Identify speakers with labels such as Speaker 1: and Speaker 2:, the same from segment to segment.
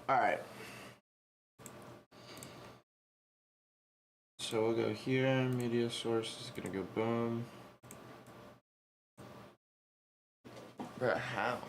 Speaker 1: Alright. So we'll go here, media source is gonna go boom. But how?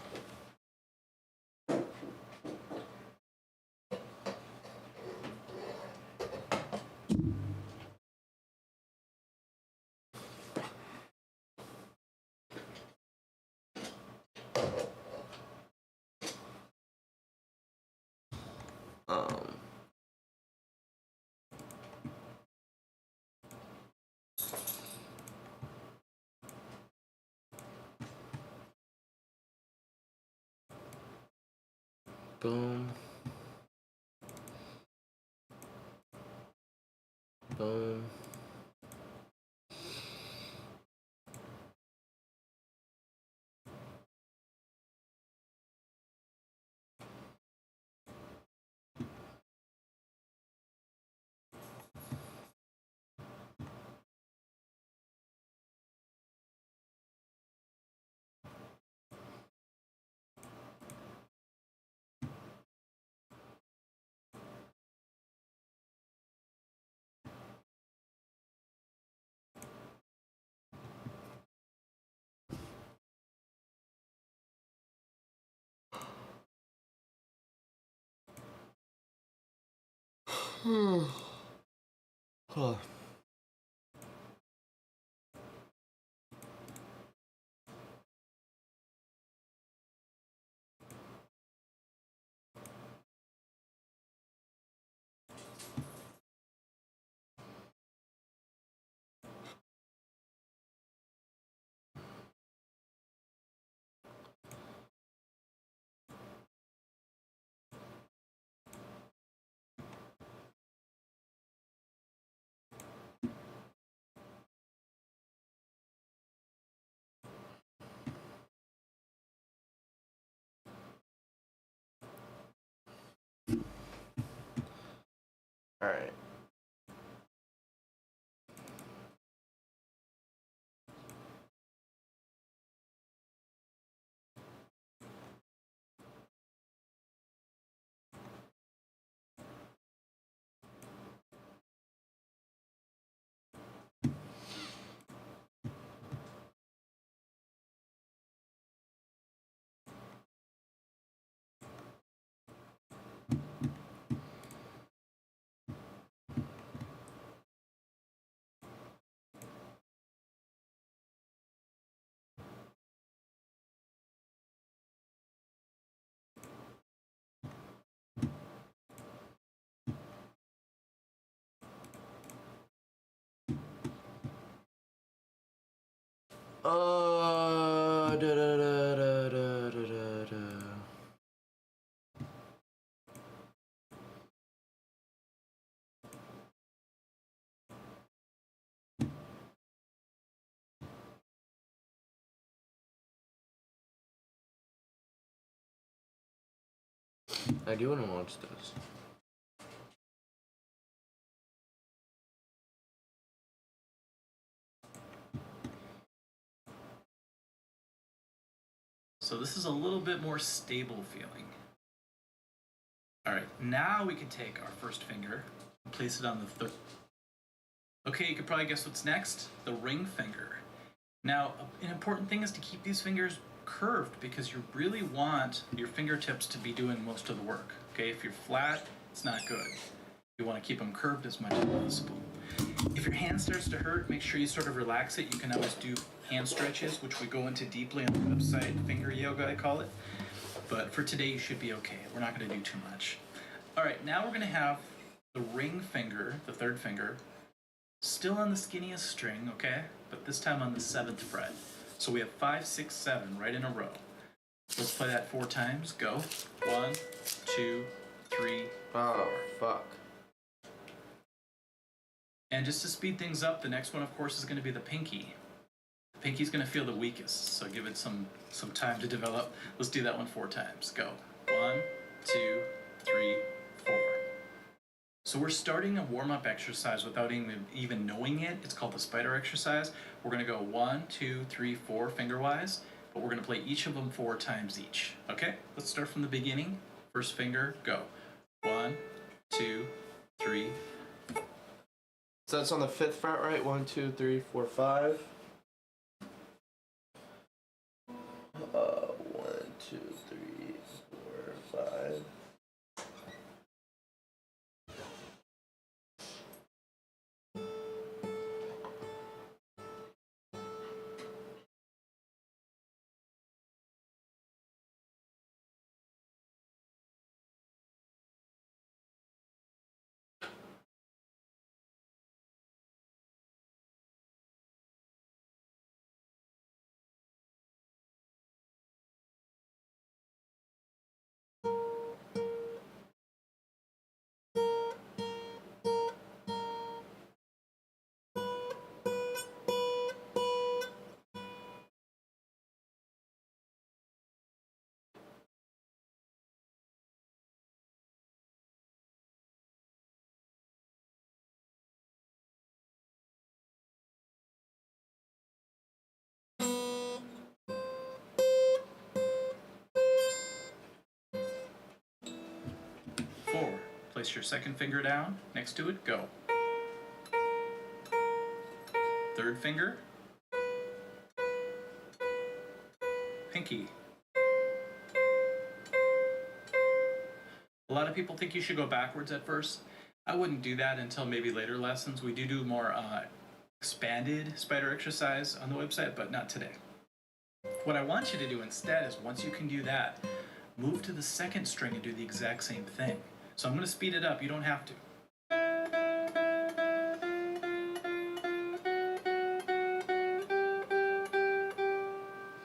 Speaker 1: Boom. Boom. Huh. Alright. Da, da, da, da, da, da, da. I do want to watch this.
Speaker 2: So this is a little bit more stable feeling. All right, now we can take our first finger, place it on the third. Okay, you could probably guess what's next. The ring finger. Now, an important thing is to keep these fingers curved because you really want your fingertips to be doing most of the work. Okay, if you're flat, it's not good. You want to keep them curved as much as possible. If your hand starts to hurt, make sure you sort of relax it. You can always do hand stretches, which we go into deeply on the website, finger yoga, I call it. But for today, you should be okay. We're not going to do too much. All right, now we're going to have the ring finger, the third finger, still on the skinniest string, okay? But this time on the 7th fret. So we have 5, 6, 7 right in a row. Let's play that 4 times. Go. 1, 2, 3, 4.
Speaker 1: Oh, fuck.
Speaker 2: And just to speed things up, the next one, of course, is going to be the pinky. The pinky's going to feel the weakest, so give it some time to develop. Let's do that one 4 times. Go. 1, 2, 3, 4. So we're starting a warm-up exercise without even knowing it. It's called the spider exercise. We're going to go 1, 2, 3, 4 finger-wise, but we're going to play each of them 4 times each. Okay? Let's start from the beginning. First finger, go. 1, 2, 3.
Speaker 1: So that's on the 5th fret, right? 1, 2, 3, 4, 5. 1, 2, 3, 4, 5.
Speaker 2: Place your second finger down next to it, go. Third finger, pinky. A lot of people think you should go backwards at first. I wouldn't do that until maybe later lessons. We do more expanded spider exercise on the website, but not today. What I want you to do instead is, once you can do that, move to the second string and do the exact same thing. So I'm going to speed it up. You don't have to.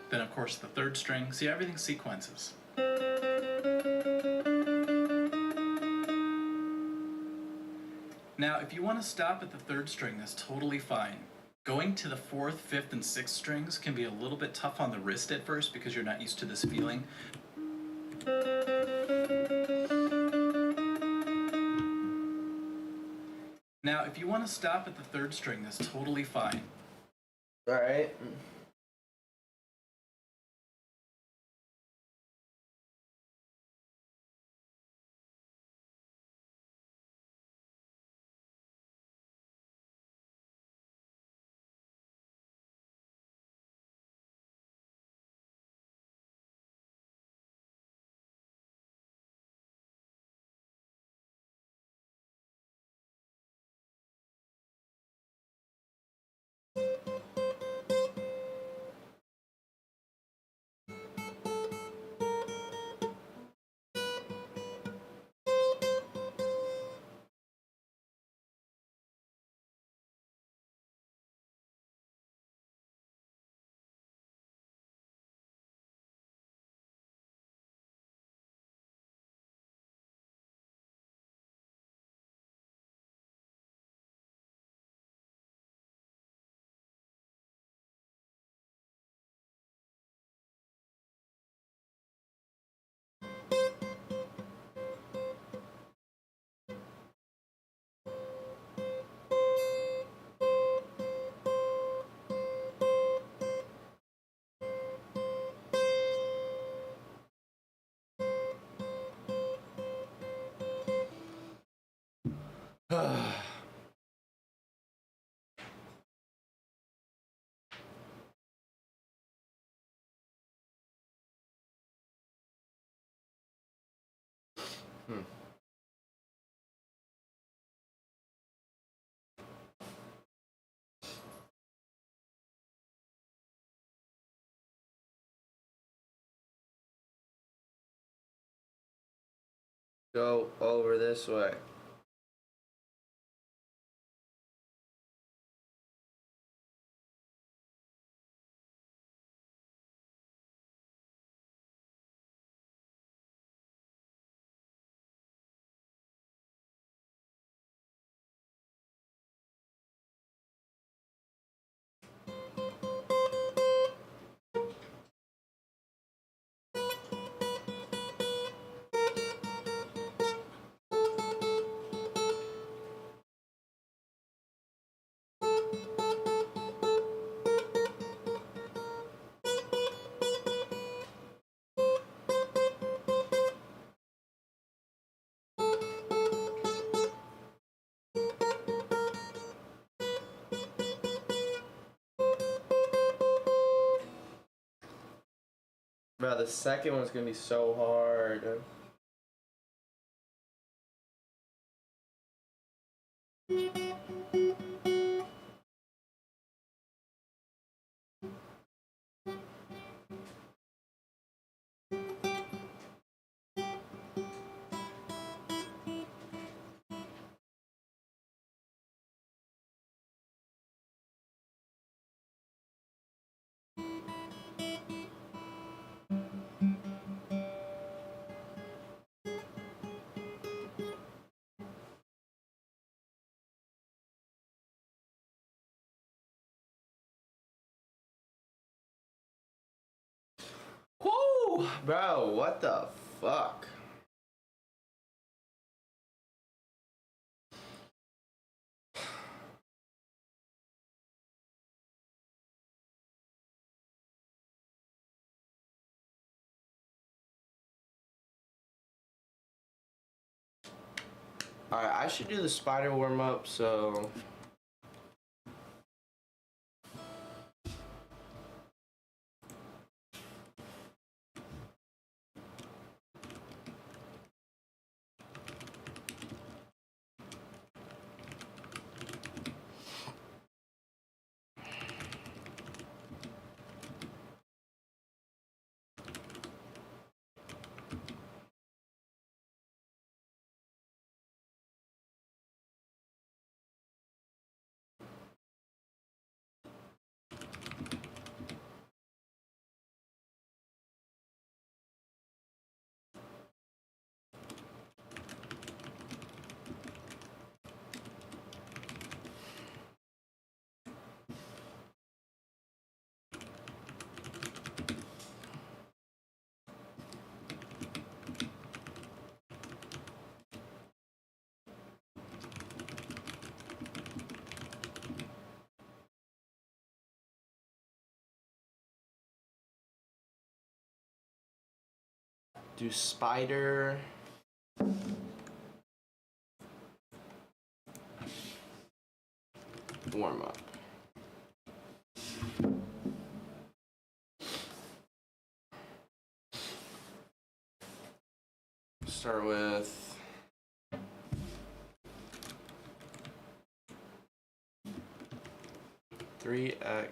Speaker 2: Then, of course, the third string. See, everything sequences. Now, if you want to stop at the third string, that's totally fine. Going to the 4th, 5th, and 6th strings can be a little bit tough on the wrist at first because you're not used to this feeling. Now, if you want to stop at the third string, that's totally fine.
Speaker 1: All right. Go over this way. Bro, the second one's gonna be so hard. Whoo! Bro, what the fuck? Alright, I should do the spider warm up, so. Do spider. Warm up. Start with 3x.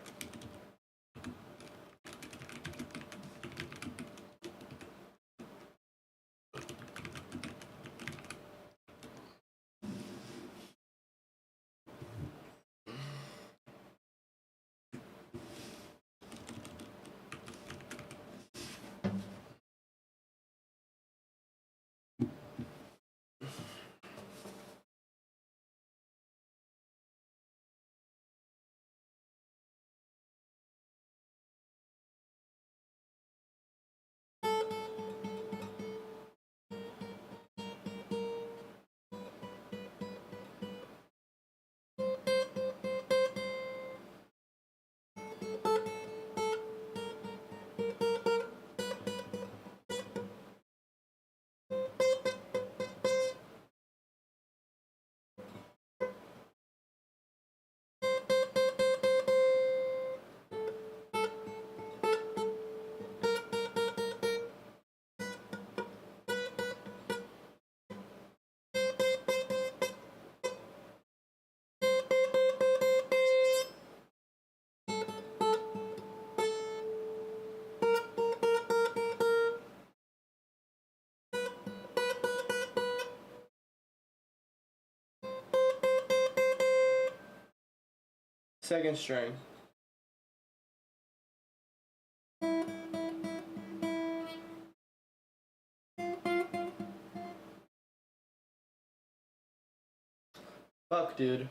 Speaker 1: Second string. Fuck, dude.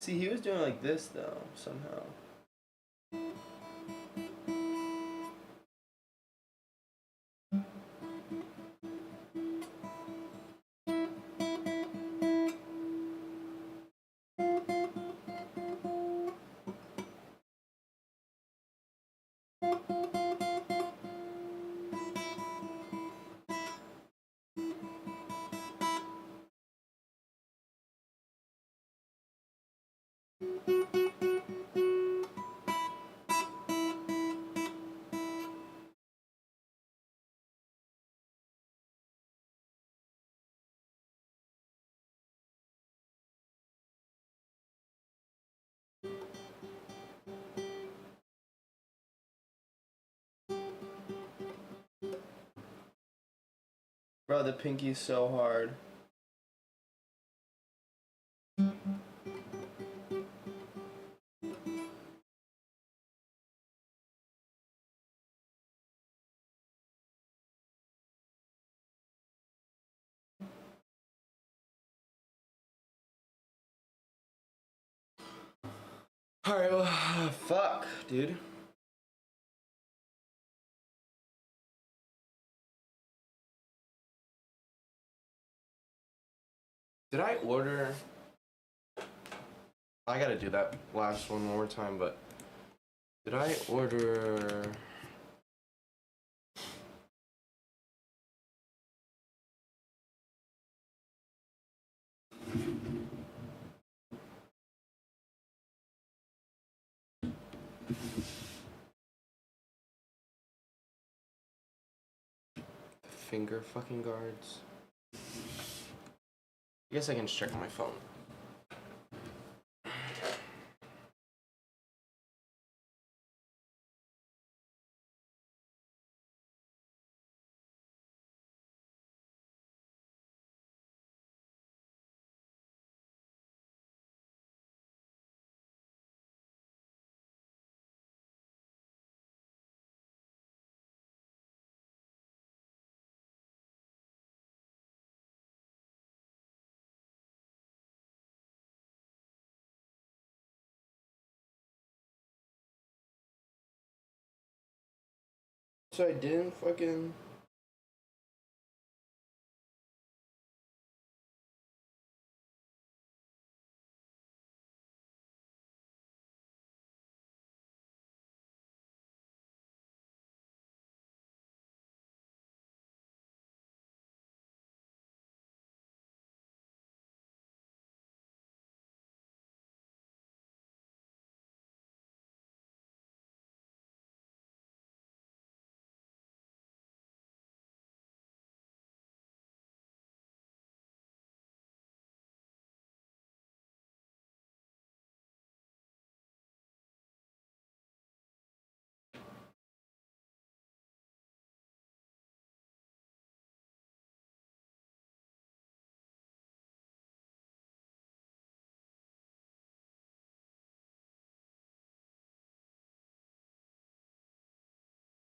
Speaker 1: See, he was doing like this though, somehow. Bro, the pinky's so hard. Alright, well, fuck, dude. Did I order? I gotta do that last one more time, but did I order? Finger fucking guards. I guess I can just check on my phone. So I didn't fucking.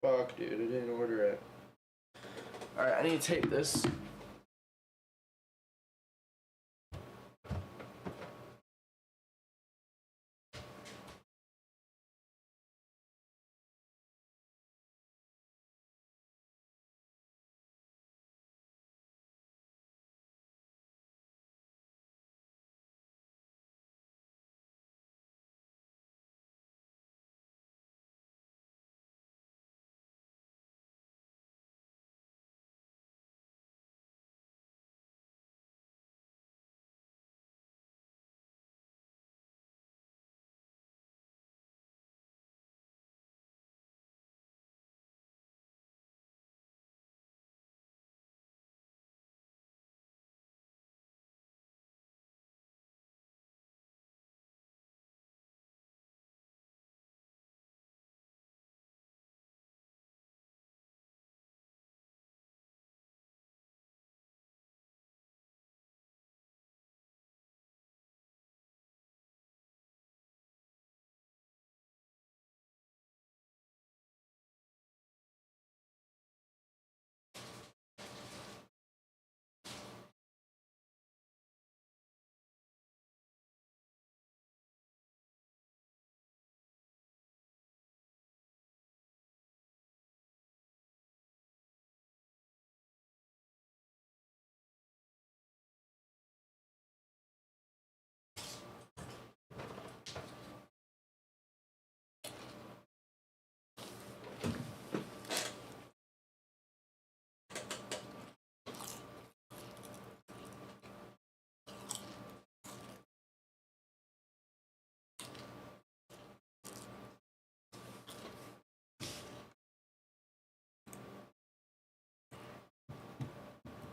Speaker 1: Fuck, dude, I didn't order it. Alright, I need to tape this.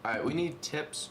Speaker 1: Alright, we need tips.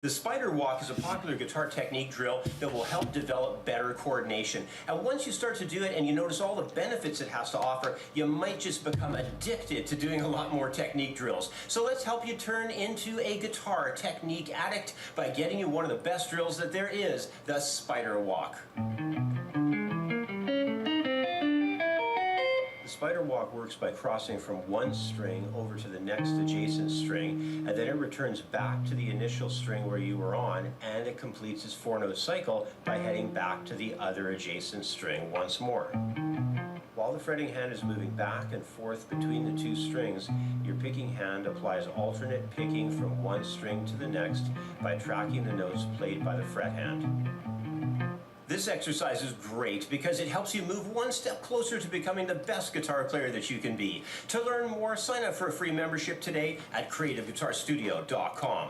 Speaker 3: The spider walk is a popular guitar technique drill that will help develop better coordination. And once you start to do it and you notice all the benefits it has to offer, you might just become addicted to doing a lot more technique drills. So let's help you turn into a guitar technique addict by getting you one of the best drills that there is, the spider walk. The spider walk works by crossing from one string over to the next adjacent string, and then it returns back to the initial string where you were on, and it completes its 4-note cycle by heading back to the other adjacent string once more. While the fretting hand is moving back and forth between the two strings, your picking hand applies alternate picking from one string to the next by tracking the notes played by the fret hand. This exercise is great because it helps you move one step closer to becoming the best guitar player that you can be. To learn more, sign up for a free membership today at CreativeGuitarStudio.com.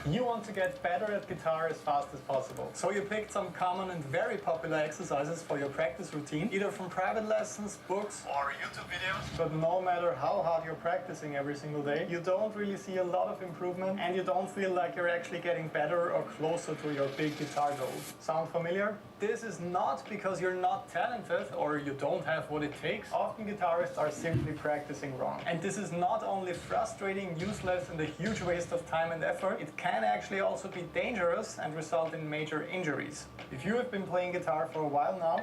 Speaker 4: You want to get better at guitar as fast as possible. So you picked some common and very popular exercises for your practice routine, either from private lessons, books, or YouTube videos. But no matter how hard you're practicing every single day, you don't really see a lot of improvement, and you don't feel like you're actually getting better or closer to your big guitar goals. Sound familiar? This is not because you're not talented or you don't have what it takes. Often guitarists are simply practicing wrong. And this is not only frustrating, useless, and a huge waste of time and effort, it can actually also be dangerous and result in major injuries. If you have been playing guitar for a while now,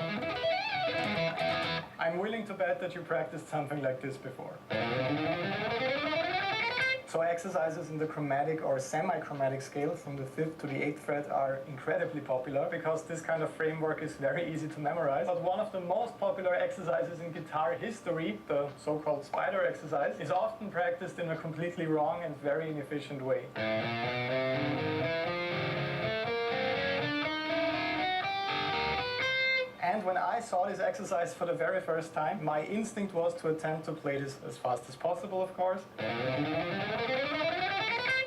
Speaker 4: I'm willing to bet that you practiced something like this before. So exercises in the chromatic or semi-chromatic scale from the 5th to the 8th fret are incredibly popular because this kind of framework is very easy to memorize. But one of the most popular exercises in guitar history, the so-called spider exercise, is often practiced in a completely wrong and very inefficient way. And when I saw this exercise for the very first time, my instinct was to attempt to play this as fast as possible, of course.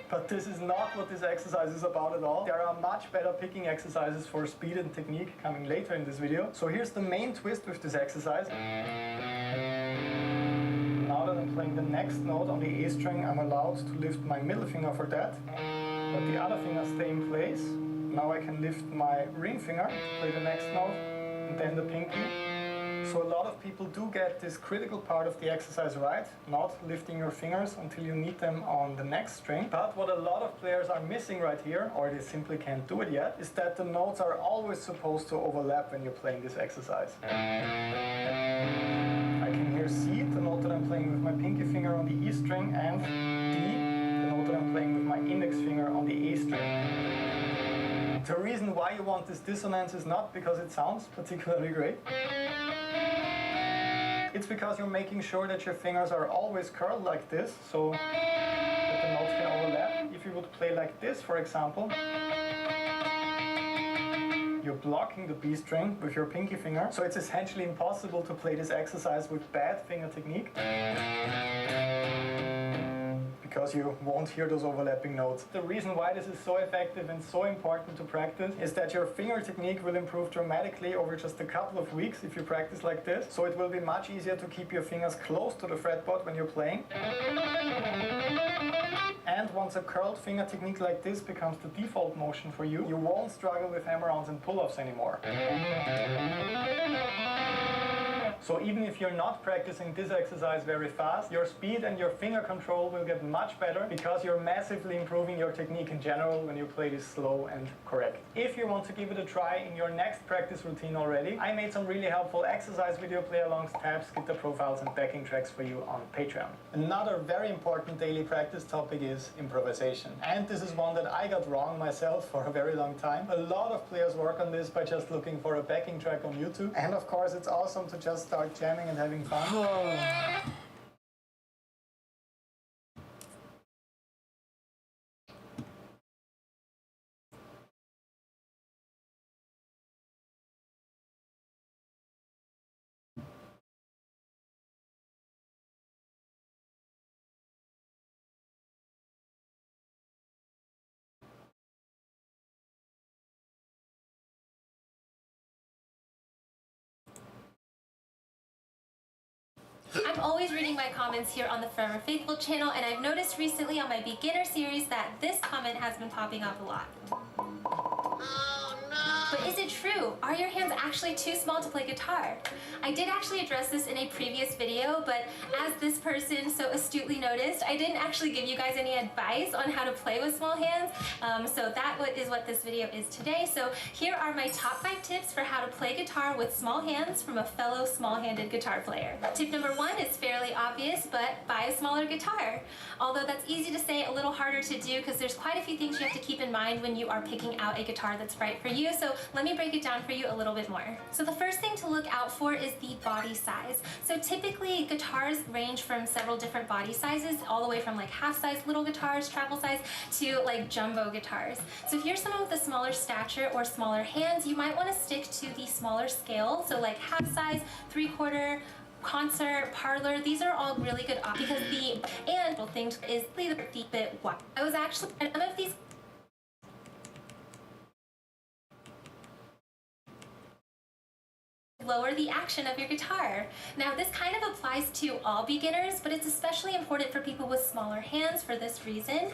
Speaker 4: But this is not what this exercise is about at all. There are much better picking exercises for speed and technique coming later in this video. So here's the main twist with this exercise. Now that I'm playing the next note on the A string, I'm allowed to lift my middle finger for that. But the other finger stay in place. Now I can lift my ring finger to play the next note, and then the pinky. So a lot of people do get this critical part of the exercise right, not lifting your fingers until you need them on the next string. But what a lot of players are missing right here, or they simply can't do it yet, is that the notes are always supposed to overlap when you're playing this exercise. I can hear C, the note that I'm playing with my pinky finger on the E string, and D, the note that I'm playing with my index finger on the A string. The reason why you want this dissonance is not because it sounds particularly great. It's because you're making sure that your fingers are always curled like this, so that the notes can overlap. If you would play like this, for example, you're blocking the B string with your pinky finger, so it's essentially impossible to play this exercise with bad finger technique, because you won't hear those overlapping notes. The reason why this is so effective and so important to practice is that your finger technique will improve dramatically over just a couple of weeks if you practice like this. So it will be much easier to keep your fingers close to the fretboard when you're playing. And once a curled finger technique like this becomes the default motion for you, you won't struggle with hammer-ons and pull-offs anymore. So even if you're not practicing this exercise very fast, your speed and your finger control will get much better because you're massively improving your technique in general when you play this slow and correct. If you want to give it a try in your next practice routine already, I made some really helpful exercise video play-alongs, tabs, guitar profiles and backing tracks for you on Patreon. Another very important daily practice topic is improvisation. And this is one that I got wrong myself for a very long time. A lot of players work on this by just looking for a backing track on YouTube. And of course it's awesome to just start jamming and having fun.
Speaker 5: I'm always reading my comments here on the Forever Faithful channel, and I've noticed recently on my beginner series that this comment has been popping up a lot. But is it true? Are your hands actually too small to play guitar? I did actually address this in a previous video, but as this person so astutely noticed, I didn't actually give you guys any advice on how to play with small hands. So that is what this video is today. So here are my top 5 tips for how to play guitar with small hands from a fellow small-handed guitar player. Tip number 1 is fairly obvious, but buy a smaller guitar. Although that's easy to say, a little harder to do because there's quite a few things you have to keep in mind when you are picking out a guitar that's right for you. So let me break it down for you a little bit more. So the first thing to look out for is the body size. So typically guitars range from several different body sizes, all the way from like half-size little guitars, travel size, to like jumbo guitars. So if you're someone with a smaller stature or smaller hands, you might want to stick to the smaller scale. So like half-size, 3/4, concert, parlor, these are all really good options because the thing is the bit wide. I was actually some of these lower the action of your guitar. Now this kind of applies to all beginners, but it's especially important for people with smaller hands for this reason.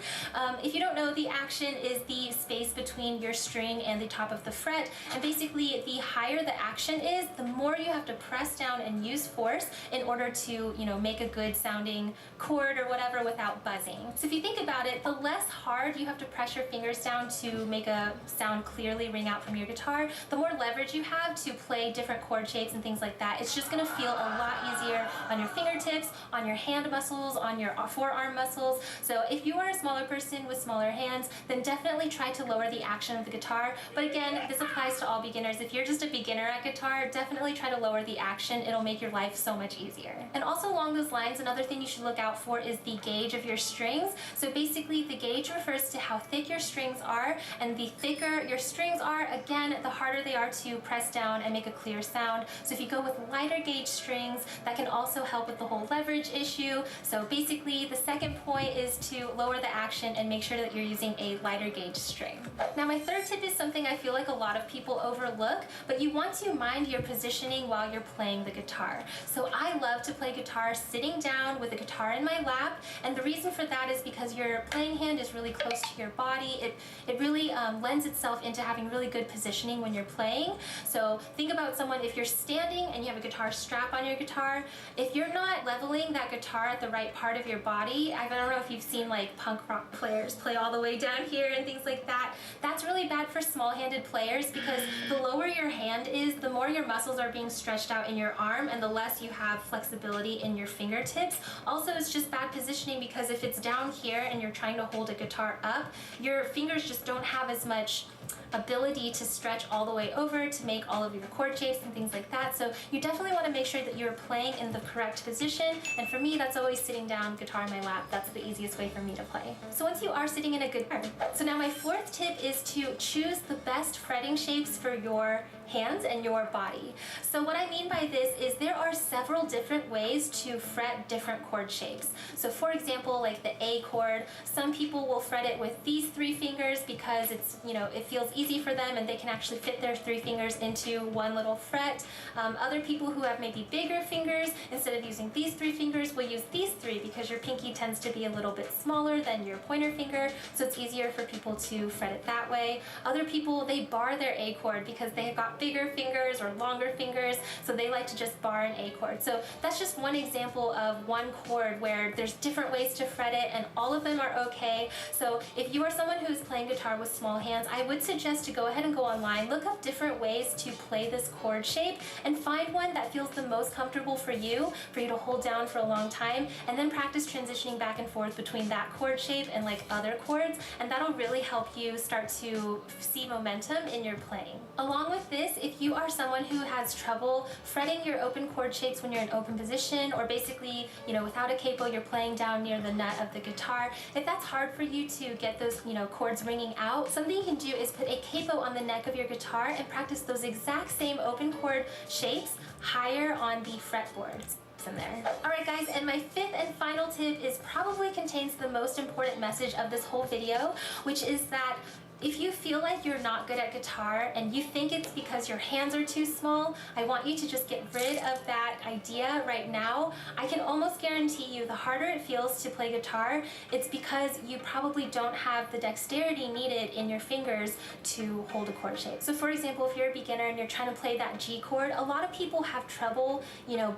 Speaker 5: If you don't know, the action is the space between your string and the top of the fret, and basically the higher the action is, the more you have to press down and use force in order to, make a good sounding chord or whatever without buzzing. So if you think about it, the less hard you have to press your fingers down to make a sound clearly ring out from your guitar, the more leverage you have to play different chord shapes and things like that. It's just going to feel a lot easier on your fingertips, on your hand muscles, on your forearm muscles. So if you are a smaller person with smaller hands, then definitely try to lower the action of the guitar. But again, this applies to all beginners. If you're just a beginner at guitar, definitely try to lower the action. It'll make your life so much easier. And also along those lines, another thing you should look out for is the gauge of your strings. So basically the gauge refers to how thick your strings are, and the thicker your strings are, again, the harder they are to press down and make a clear sound. So if you go with lighter gauge strings, that can also help with the whole leverage issue. So basically the second point is to lower the action and make sure that you're using a lighter gauge string. Now my third tip is something I feel like a lot of people overlook, but you want to mind your positioning while you're playing the guitar. So I love to play guitar sitting down with the guitar in my lap, and the reason for that is because your playing hand is really close to your body. It really lends itself into having really good positioning when you're playing. So think about someone, if you're standing and you have a guitar strap on your guitar, if you're not leveling that guitar at the right part of your body, I don't know if you've seen like punk rock players play all the way down here and things like that, that's really bad for small-handed players because the lower your hand is, the more your muscles are being stretched out in your arm and the less you have flexibility in your fingertips. Also, it's just bad positioning because if it's down here and you're trying to hold a guitar up, your fingers just don't have as much ability to stretch all the way over to make all of your chord shapes and things like that. So you definitely want to make sure that you're playing in the correct position, and for me that's always sitting down, guitar in my lap. That's the easiest way for me to play. So once you are sitting in a good so now my fourth tip is to choose the best fretting shapes for your hands and your body. So what I mean by this is there are several different ways to fret different chord shapes. So for example, like the A chord, some people will fret it with these 3 fingers because it's, it feels easy for them and they can actually fit their 3 fingers into one little fret. Other people who have maybe bigger fingers, instead of using these 3 fingers, will use these 3 because your pinky tends to be a little bit smaller than your pointer finger, so it's easier for people to fret it that way. Other people, they bar their A chord because they've got bigger fingers or longer fingers, so they like to just bar an A chord. So that's just one example of one chord where there's different ways to fret it and all of them are okay. So if you are someone who is playing guitar with small hands, I would suggest to go ahead and go online, look up different ways to play this chord shape and find one that feels the most comfortable for you to hold down for a long time, and then practice transitioning back and forth between that chord shape and like other chords, and that'll really help you start to see momentum in your playing. Along with this, if you are someone who has trouble fretting your open chord shapes when you're in open position, or basically, without a capo, you're playing down near the nut of the guitar, if that's hard for you to get those, chords ringing out, something you can do is put a capo on the neck of your guitar and practice those exact same open chord shapes higher on the fretboards in there. Alright guys, and my 5th and final tip is probably contains the most important message of this whole video, which is that If you feel like you're not good at guitar and you think it's because your hands are too small, I want you to just get rid of that idea right now. I can almost guarantee you the harder it feels to play guitar, it's because you probably don't have the dexterity needed in your fingers to hold a chord shape. So for example, if you're a beginner and you're trying to play that G chord, a lot of people have trouble,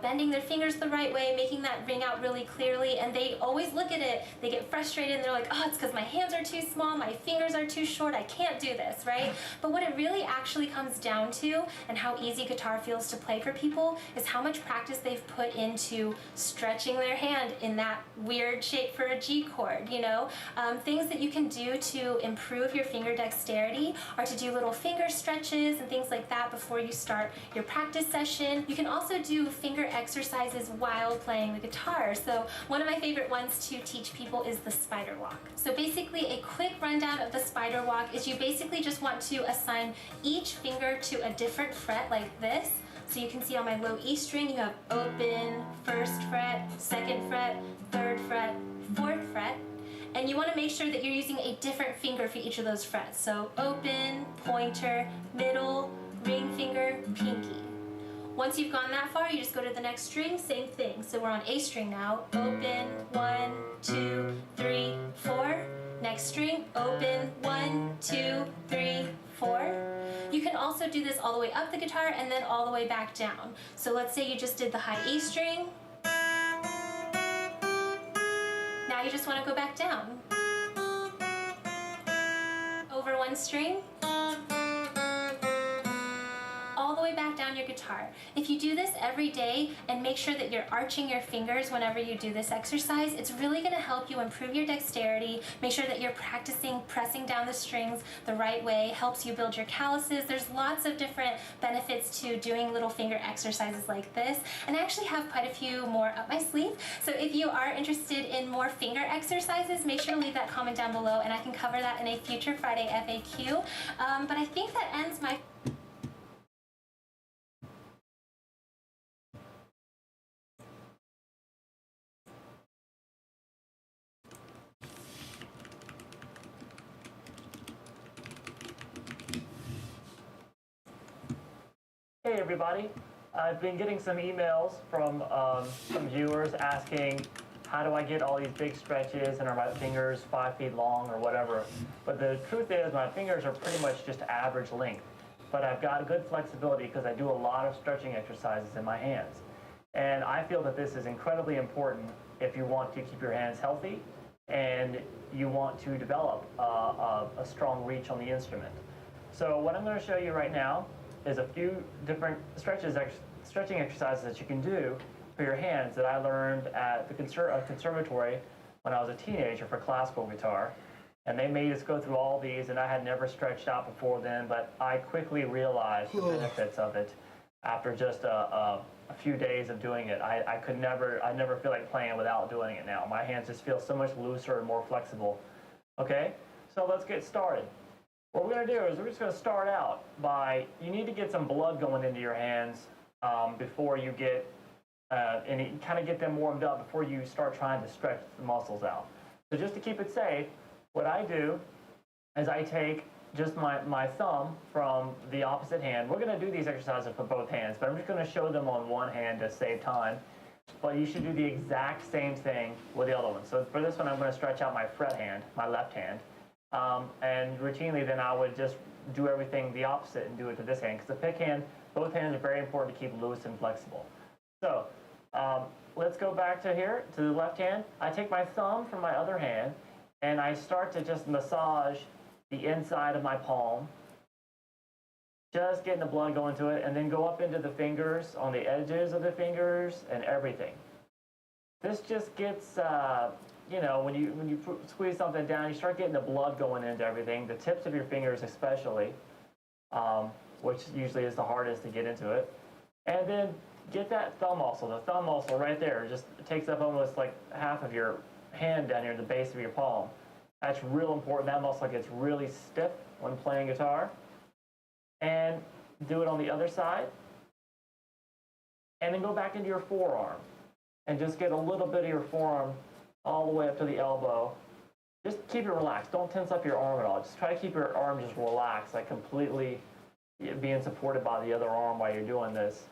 Speaker 5: bending their fingers the right way, making that ring out really clearly, and they always look at it, they get frustrated, and they're like, oh, it's because my hands are too small, my fingers are too short, I can't do this, right? But what it really actually comes down to, and how easy guitar feels to play for people, is how much practice they've put into stretching their hand in that weird shape for a G chord, Things that you can do to improve your finger dexterity are to do little finger stretches and things like that before you start your practice session. You can also do finger exercises while playing the guitar. So one of my favorite ones to teach people is the spider walk. So basically a quick rundown of the spider walk is you basically just want to assign each finger to a different fret like this. So you can see on my low E string, you have open, 1st fret, 2nd fret, 3rd fret, 4th fret. And you want to make sure that you're using a different finger for each of those frets. So open, pointer, middle, ring finger, pinky. Once you've gone that far, you just go to the next string, same thing. So we're on A string now. Open, 1, 2, 3, 4. Next string, open, 1, 2, 3, 4. You can also do this all the way up the guitar and then all the way back down. So let's say you just did the high E string. Now you just want to go back down. Over one string. All the way back down your guitar. If you do this every day and make sure that you're arching your fingers whenever you do this exercise, it's really going to help you improve your dexterity, make sure that you're practicing pressing down the strings the right way, helps you build your calluses. There's lots of different benefits to doing little finger exercises like this, and I actually have quite a few more up my sleeve. So if you are interested in more finger exercises, make sure to leave that comment down below and I can cover that in a future Friday FAQ. But I think that ends my
Speaker 6: Hey everybody, I've been getting some emails from some viewers asking how do I get all these big stretches and are my fingers 5 feet long or whatever. But the truth is my fingers are pretty much just average length. But I've got good flexibility because I do a lot of stretching exercises in my hands. And I feel that this is incredibly important if you want to keep your hands healthy and you want to develop a strong reach on the instrument. So what I'm going to show you right now is a few different stretching exercises that you can do for your hands that I learned at the conservatory when I was a teenager for classical guitar. And they made us go through all these, and I had never stretched out before then, but I quickly realized the benefits of it after just a few days of doing it. I never feel like playing without doing it now. My hands just feel so much looser and more flexible. Okay, so let's get started. What we're going to do is we're just going to start out by, you need to get some blood going into your hands before you get, and you kind of get them warmed up before you start trying to stretch the muscles out. So just to keep it safe, what I do is I take just my thumb from the opposite hand. We're going to do these exercises for both hands, but I'm just going to show them on one hand to save time. But you should do the exact same thing with the other one. So for this one, I'm going to stretch out my fret hand, my left hand. And routinely then I would just do everything the opposite and do it to this hand. Because the pick hand, both hands are very important to keep loose and flexible. So let's go back to here, to the left hand. I take my thumb from my other hand and I start to just massage the inside of my palm. Just getting the blood going to it, and then go up into the fingers, on the edges of the fingers, and everything. This just gets, when you squeeze something down, you start getting the blood going into everything, the tips of your fingers especially, which usually is the hardest to get into it. And then get that thumb muscle, the thumb muscle right there, just takes up almost like half of your hand down here at the base of your palm. That's real important. That muscle gets really stiff when playing guitar. And do it on the other side. And then go back into your forearm. And just get a little bit of your forearm all the way up to the elbow. just keep it relaxed. Don't tense up your arm at all. Just try to keep your arm just relaxed, like completely being supported by the other arm while you're doing this.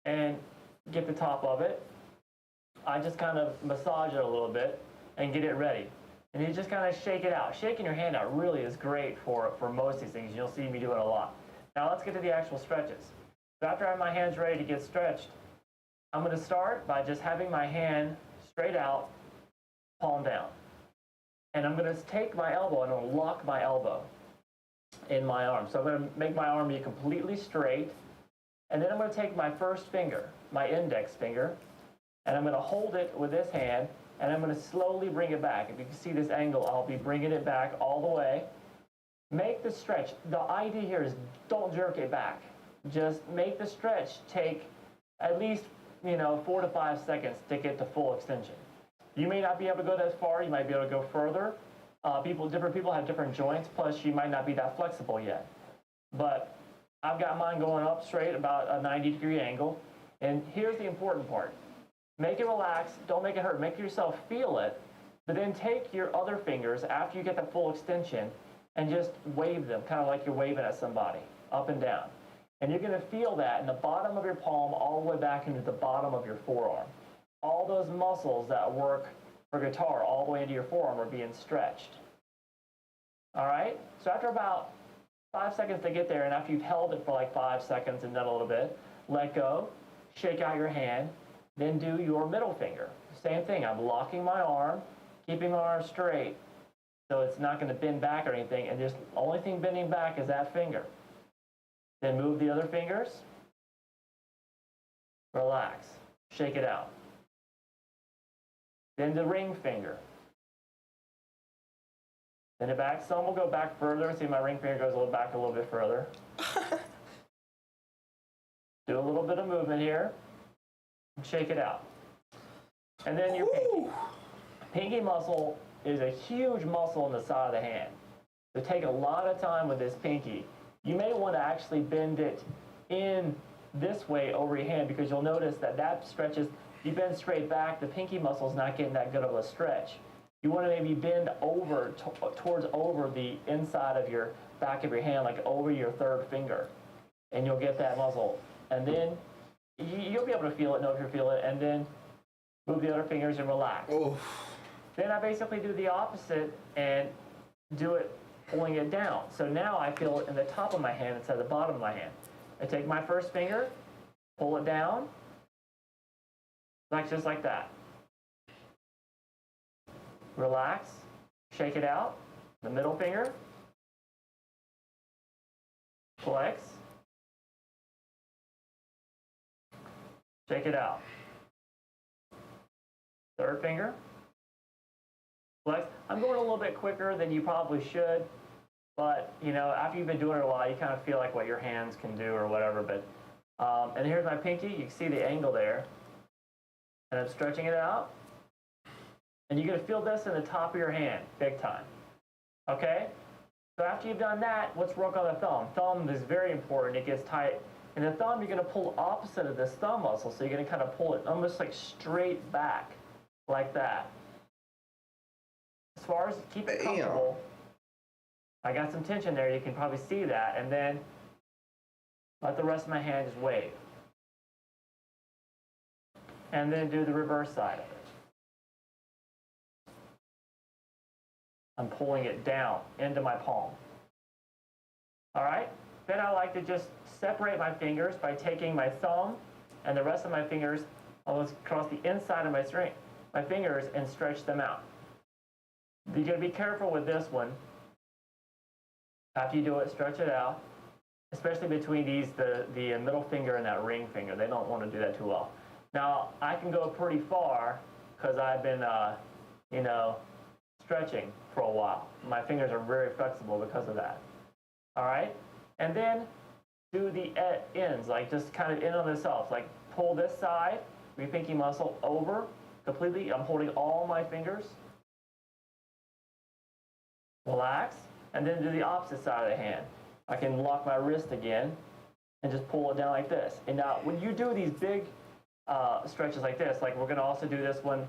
Speaker 6: And get the top of it. I just kind of massage it a little bit and get it ready. And you just kind of shake it out. Shaking your hand out really is great for most of these things. You'll see me do it a lot. Now let's get to the actual stretches. So after I have my hands ready to get stretched, I'm going to start by just having my hand straight out, palm down. And I'm going to take my elbow and I'm going to lock my elbow in my arm. So I'm going to make my arm be completely straight. And then I'm going to take my first finger, my index finger, and I'm going to hold it with this hand, and I'm going to slowly bring it back. If you can see this angle, I'll be bringing it back all the way. Make the stretch. The idea here is don't jerk it back. Just make the stretch take at least 4 to 5 seconds to get to full extension. You may not be able to go that far. You might be able to go further. Different people have different joints. Plus, you might not be that flexible yet. But I've got mine going up straight, about a 90-degree angle. And here's the important part. Make it relax. Don't make it hurt. Make yourself feel it. But then take your other fingers after you get the full extension and just wave them, kind of like you're waving at somebody, up and down. And you're going to feel that in the bottom of your palm all the way back into the bottom of your forearm. All those muscles that work for guitar all the way into your forearm are being stretched. All right? So after about 5 seconds to get there, and after you've held it for like 5 seconds and done a little bit, let go, shake out your hand, then do your middle finger. Same thing, I'm locking my arm, keeping my arm straight, so it's not going to bend back or anything, and just the only thing bending back is that finger. Then move the other fingers, relax, shake it out. Then the ring finger. Then it back, some will go back further. See, my ring finger goes back a little bit further. Do a little bit of movement here. Shake it out. And then your pinky. Pinky muscle is a huge muscle on the side of the hand. So take a lot of time with this pinky. You may want to actually bend it in this way over your hand because you'll notice that stretches. You bend straight back, the pinky muscle is not getting that good of a stretch. You want to maybe bend over towards over the inside of your back of your hand, like over your third finger, and you'll get that muscle. And then you'll be able to feel it, know if you feel it, and then move the other fingers and relax. Oh. Then I basically do the opposite and do it pulling it down. So now I feel it in the top of my hand instead of the bottom of my hand. I take my first finger, pull it down, just like that. Relax, shake it out, the middle finger, flex, shake it out. Third finger, flex. I'm going a little bit quicker than you probably should, but after you've been doing it a while, you kind of feel like what your hands can do or whatever. But and here's my pinky. You can see the angle there, and I'm stretching it out. And you're going to feel this in the top of your hand, big time. Okay? So after you've done that, let's work on the thumb. Thumb is very important. It gets tight. And the thumb, you're going to pull opposite of this thumb muscle. So you're going to kind of pull it almost like straight back, like that. As far as keep it comfortable, I got some tension there. You can probably see that. And then let the rest of my hand just wave. And then do the reverse side of it. I'm pulling it down into my palm. All right? Then I like to just separate my fingers by taking my thumb and the rest of my fingers almost across the inside of my fingers and stretch them out. You're going to be careful with this one. After you do it, stretch it out, especially between the middle finger and that ring finger. They don't want to do that too well. Now, I can go pretty far because I've been, stretching for a while. My fingers are very flexible because of that. All right? And then do the ends, like just kind of in on themselves. Like pull this side, your pinky muscle over completely. I'm holding all my fingers. Relax. And then do the opposite side of the hand. I can lock my wrist again and just pull it down like this. And now when you do these big stretches like this, like we're going to also do this one,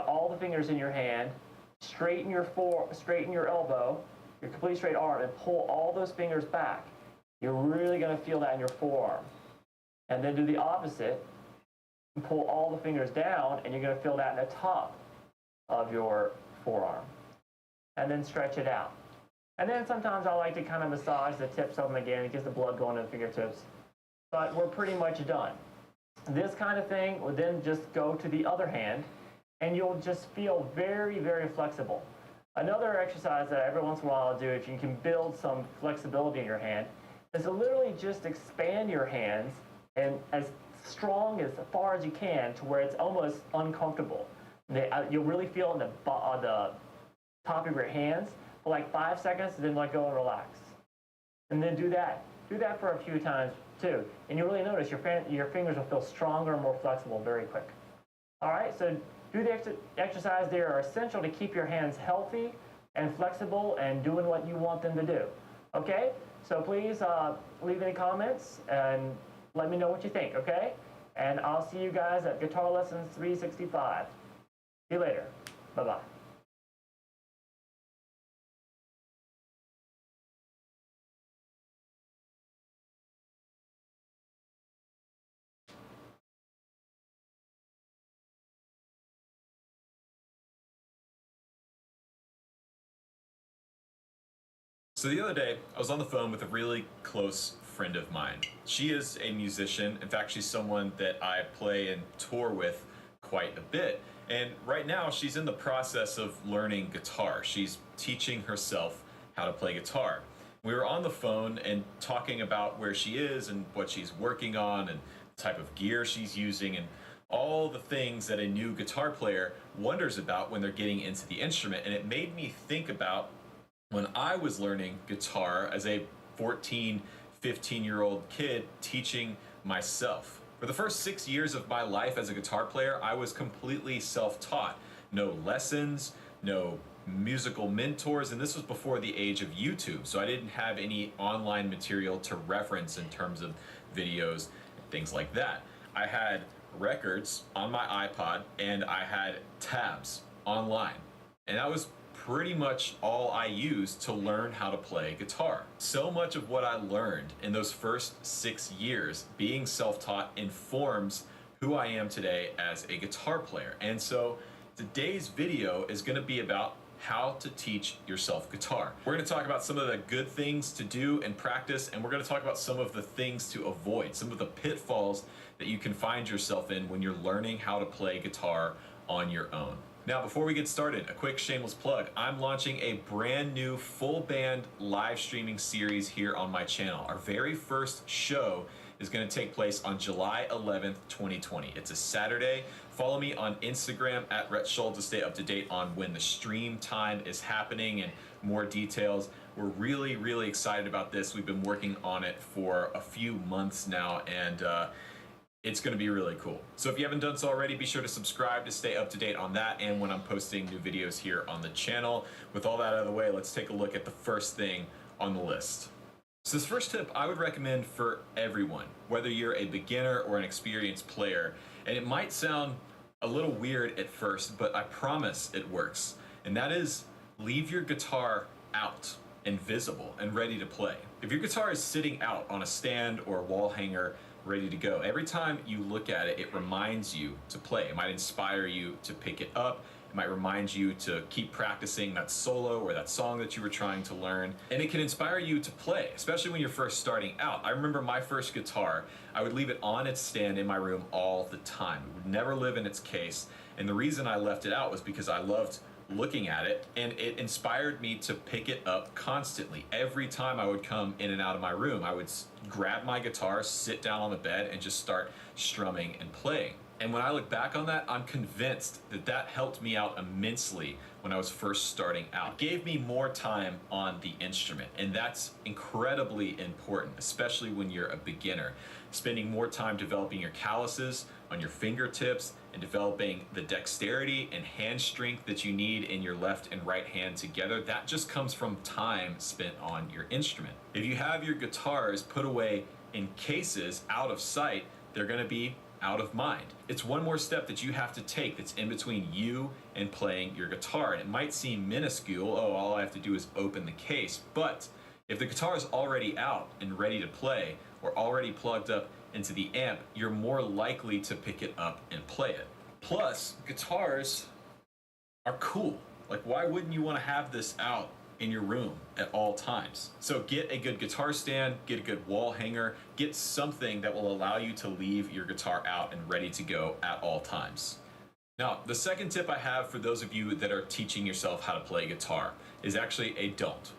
Speaker 6: all the fingers in your hand, straighten your elbow, your complete straight arm, and pull all those fingers back. You're really going to feel that in your forearm. And then do the opposite, and pull all the fingers down, and you're going to feel that in the top of your forearm. And then stretch it out. And then sometimes I like to kind of massage the tips of them again. It gets the blood going to the fingertips. But we're pretty much done. This kind of thing would then just go to the other hand, and you'll just feel very, very flexible. Another exercise that every once in a while I'll do, if you can build some flexibility in your hand, is to literally just expand your hands and as strong as far as you can to where it's almost uncomfortable. You'll really feel in the top of your hands for like 5 seconds, and then let go and relax. And then do that. Do that for a few times too. And you really notice your fingers will feel stronger and more flexible very quick. All right, so do the exercise. They are essential to keep your hands healthy and flexible and doing what you want them to do. Okay, so please leave any comments and let me know what you think, okay? And I'll see you guys at Guitar Lessons 365. See you later. Bye-bye.
Speaker 7: So the other day, I was on the phone with a really close friend of mine. She is a musician. In fact, she's someone that I play and tour with quite a bit. And right now, she's in the process of learning guitar. She's teaching herself how to play guitar. We were on the phone and talking about where she is and what she's working on and the type of gear she's using and all the things that a new guitar player wonders about when they're getting into the instrument. And it made me think about when I was learning guitar as a 14, 15-year-old kid teaching myself. For the first 6 years of my life as a guitar player, I was completely self-taught. No lessons, no musical mentors, and this was before the age of YouTube, so I didn't have any online material to reference in terms of videos and things like that. I had records on my iPod, and I had tabs online, and that was pretty much all I used to learn how to play guitar. So much of what I learned in those first 6 years being self-taught informs who I am today as a guitar player. And so today's video is going to be about how to teach yourself guitar. We're going to talk about some of the good things to do and practice, and we're going to talk about some of the things to avoid, some of the pitfalls that you can find yourself in when you're learning how to play guitar on your own. Now, before we get started, a quick shameless plug. I'm launching a brand new full band live streaming series here on my channel. Our very first show is going to take place on July 11th, 2020. It's a Saturday. Follow me on Instagram at Rhett Shull to stay up to date on when the stream time is happening and more details. We're really, really excited about this. We've been working on it for a few months now, and it's going to be really cool. So if you haven't done so already, be sure to subscribe to stay up to date on that and when I'm posting new videos here on the channel. With all that out of the way, let's take a look at the first thing on the list. So this first tip I would recommend for everyone, whether you're a beginner or an experienced player, and it might sound a little weird at first, but I promise it works. And that is leave your guitar out and visible and ready to play. If your guitar is sitting out on a stand or a wall hanger, ready to go, every time you look at it, it reminds you to play. It might inspire you to pick it up. It might remind you to keep practicing that solo or that song that you were trying to learn. And it can inspire you to play, especially when you're first starting out. I remember my first guitar, I would leave it on its stand in my room all the time. It would never live in its case. And the reason I left it out was because I loved looking at it, and it inspired me to pick it up constantly. Every time I would come in and out of my room, I would grab my guitar, sit down on the bed, and just start strumming and playing. And when I look back on that, I'm convinced that that helped me out immensely when I was first starting out. It gave me more time on the instrument, and that's incredibly important, especially when you're a beginner. Spending more time developing your calluses on your fingertips and developing the dexterity and hand strength that you need in your left and right hand together, that just comes from time spent on your instrument. If you have your guitars put away in cases out of sight, they're going to be out of mind. It's one more step that you have to take that's in between you and playing your guitar. And it might seem minuscule, oh, all I have to do is open the case, but if the guitar is already out and ready to play or already plugged up into the amp, you're more likely to pick it up and play it. Plus, guitars are cool. Like, why wouldn't you want to have this out in your room at all times? So get a good guitar stand, get a good wall hanger, get something that will allow you to leave your guitar out and ready to go at all times. Now, the second tip I have for those of you that are teaching yourself how to play guitar is actually a don't.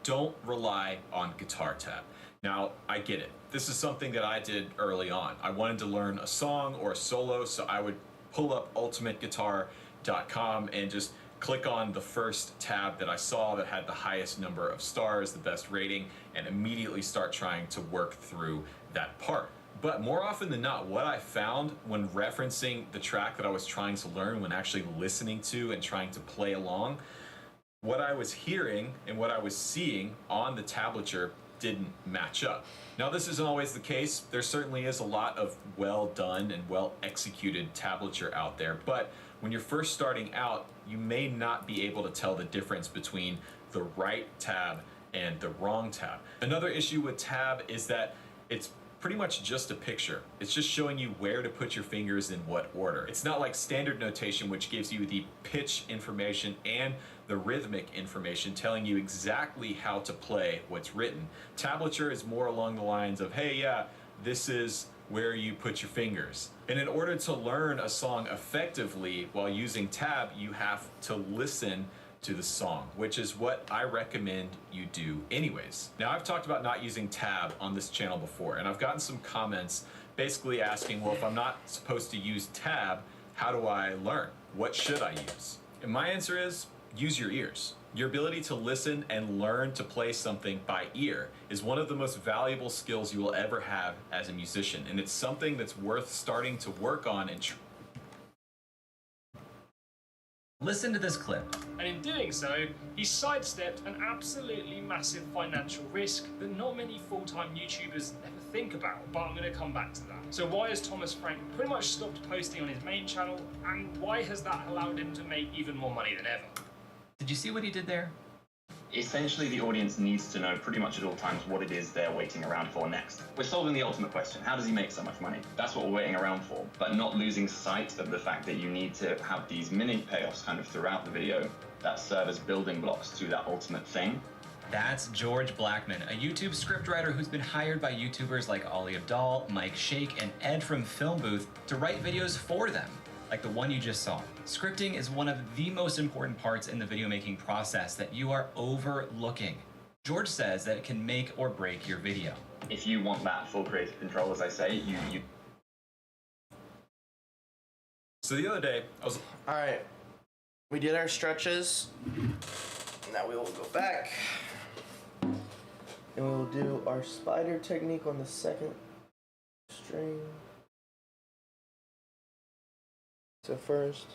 Speaker 7: Don't rely on Guitar Tab. Now, I get it. This is something that I did early on. I wanted to learn a song or a solo, so I would pull up ultimateguitar.com and just click on the first tab that I saw that had the highest number of stars, the best rating, and immediately start trying to work through that part. But more often than not, what I found when referencing the track that I was trying to learn, when actually listening to and trying to play along, what I was hearing and what I was seeing on the tablature didn't match up. Now, this isn't always the case. There certainly is a lot of well done and well executed tablature out there, but when you're first starting out, you may not be able to tell the difference between the right tab and the wrong tab. Another issue with tab is that it's pretty much just a picture. It's just showing you where to put your fingers in what order. It's not like standard notation, which gives you the pitch information and the rhythmic information telling you exactly how to play what's written. Tablature is more along the lines of, hey, yeah, this is where you put your fingers. And in order to learn a song effectively while using tab, you have to listen to the song, which is what I recommend you do anyways. Now, I've talked about not using tab on this channel before, and I've gotten some comments basically asking, well, if I'm not supposed to use tab, how do I learn? What should I use? And my answer is, use your ears. Your ability to listen and learn to play something by ear is one of the most valuable skills you will ever have as a musician, and it's something that's worth starting to work on and
Speaker 8: Listen to this clip.
Speaker 9: And in doing so, he sidestepped an absolutely massive financial risk that not many full-time YouTubers ever think about, but I'm going to come back to that. So why has Thomas Frank pretty much stopped posting on his main channel, and why has that allowed him to make even more money than ever?
Speaker 8: Did you see what he did there?
Speaker 10: Essentially, the audience needs to know pretty much at all times what it is they're waiting around for next. We're solving the ultimate question: how does he make so much money? That's what we're waiting around for, but not losing sight of the fact that you need to have these mini payoffs kind of throughout the video that serve as building blocks to that ultimate thing.
Speaker 8: That's George Blackman, a YouTube scriptwriter who's been hired by YouTubers like Ali Abdaal, Mike Shake, and Ed from Film Booth to write videos for them, like the one you just saw. Scripting is one of the most important parts in the video making process that you are overlooking. George says that it can make or break your video.
Speaker 10: If you want that full creative control, as I say, you
Speaker 7: So the other day, I was...
Speaker 1: Alright, we did our stretches. Now we will go back. And we will do our spider technique on the second string. So first,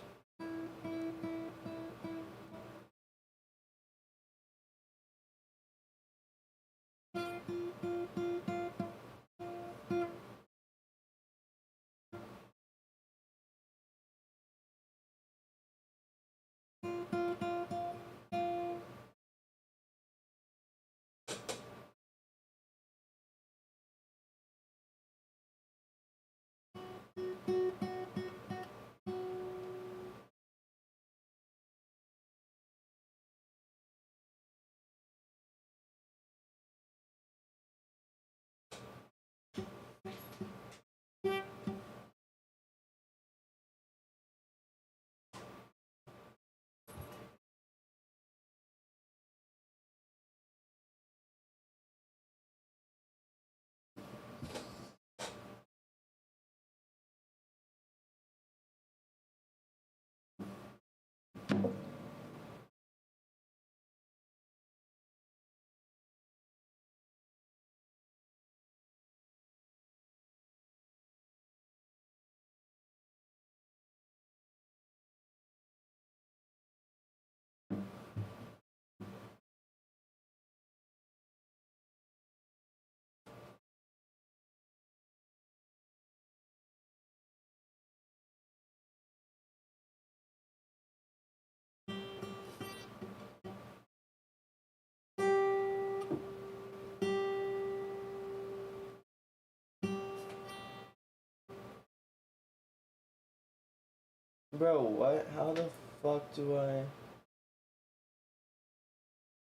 Speaker 1: Bro, what? How the fuck do I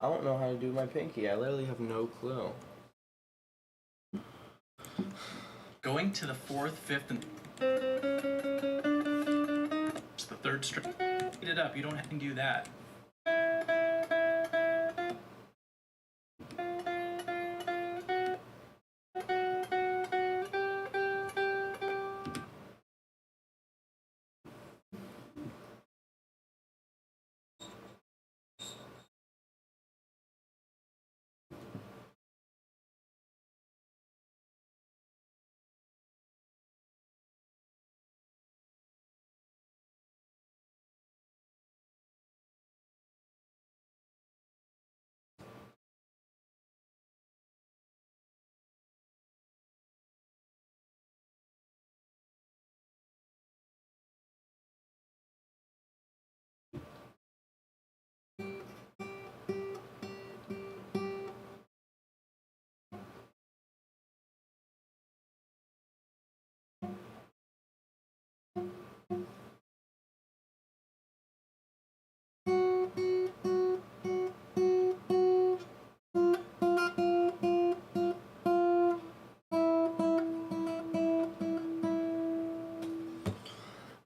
Speaker 1: don't know how to do my pinky. I literally have no clue.
Speaker 2: Going to the 4th, 5th, and it's the 3rd string. Speed it up. You don't have to do that.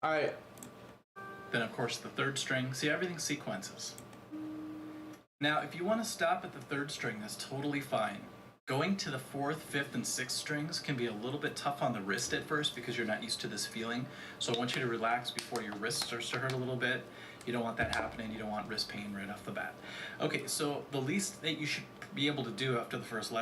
Speaker 2: Alright. Then, of course, the 3rd string. See, everything sequences. Now, if you want to stop at the 3rd string, that's totally fine. Going to the 4th, 5th, and 6th strings can be a little bit tough on the wrist at first because you're not used to this feeling. So I want you to relax before your wrist starts to hurt a little bit. You don't want that happening. You don't want wrist pain right off the bat. Okay, so the least that you should be able to do after the first lesson